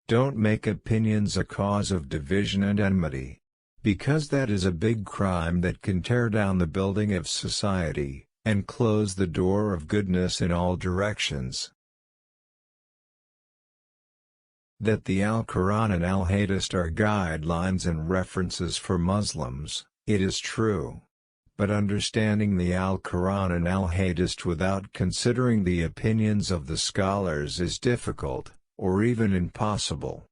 Don't make opinions a cause of division and enmity, because that is a big crime that can tear down the building of society, and close the door of goodness in all directions. That the Al-Quran and Al-Hadith are guidelines and references for Muslims, it is true. But understanding the Al-Quran and Al-Hadith without considering the opinions of the scholars is difficult, or even impossible.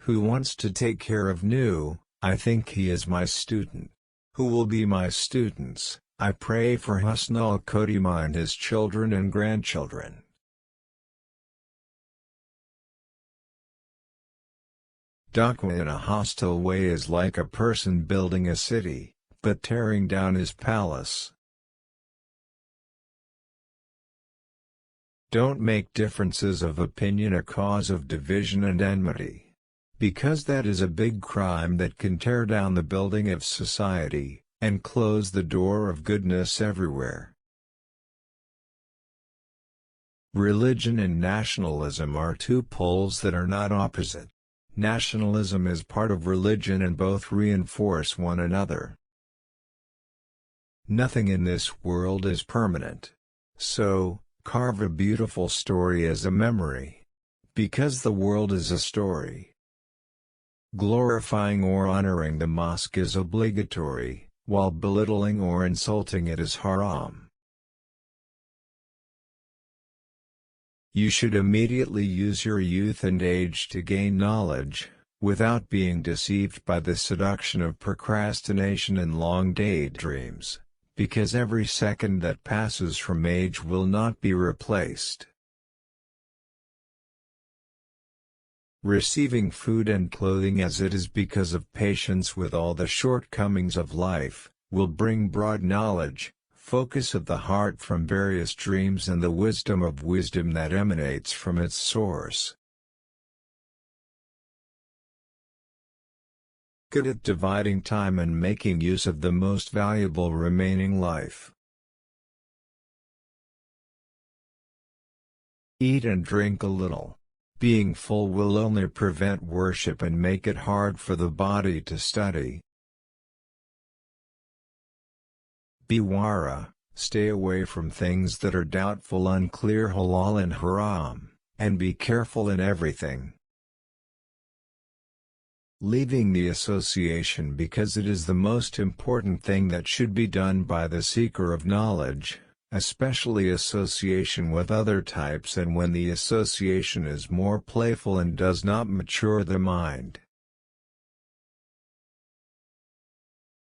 Who wants to take care of new? I think he is my student. Who will be my students? I pray for Husnul Khotimah and his children and grandchildren. Dawah in a hostile way is like a person building a city, but tearing down his palace. Don't make differences of opinion a cause of division and enmity, because that is a big crime that can tear down the building of society, and close the door of goodness everywhere. Religion and nationalism are two poles that are not opposite. Nationalism is part of religion and both reinforce one another. Nothing in this world is permanent. So, carve a beautiful story as a memory. Because the world is a story. Glorifying or honoring the mosque is obligatory, while belittling or insulting it is haram. You should immediately use your youth and age to gain knowledge, without being deceived by the seduction of procrastination and long daydreams, because every second that passes from age will not be replaced. Receiving food and clothing as it is because of patience with all the shortcomings of life, will bring broad knowledge, focus of the heart from various dreams and the wisdom of wisdom that emanates from its source. Good at dividing time and making use of the most valuable remaining life. Eat and drink a little. Being full will only prevent worship and make it hard for the body to study. Be wara, stay away from things that are doubtful, unclear halal and haram, and be careful in everything. Leaving the association because it is the most important thing that should be done by the seeker of knowledge, especially association with other types and when the association is more playful and does not mature the mind.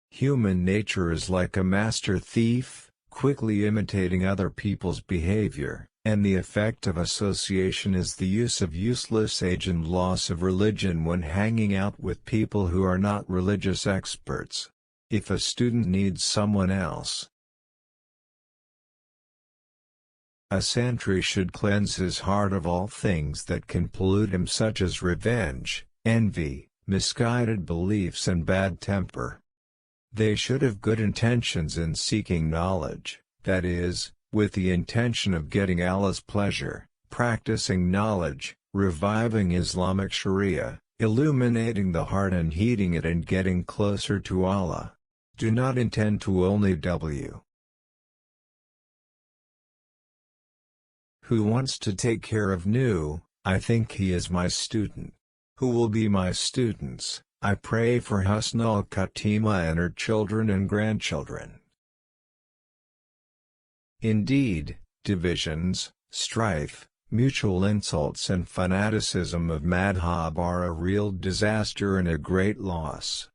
Human nature is like a master thief, quickly imitating other people's behavior, and the effect of association is the use of useless age and loss of religion when hanging out with people who are not religious experts. If a student needs someone else, a santri should cleanse his heart of all things that can pollute him, such as revenge, envy, misguided beliefs and bad temper. They should have good intentions in seeking knowledge, that is, with the intention of getting Allah's pleasure, practicing knowledge, reviving Islamic Sharia, illuminating the heart and heating it and getting closer to Allah. Do not intend to only W. Who wants to take care of new? I think he is my student. Who will be my students? I pray for Husnul Khotimah and her children and grandchildren. Indeed, divisions, strife, mutual insults and fanaticism of madhab are a real disaster and a great loss.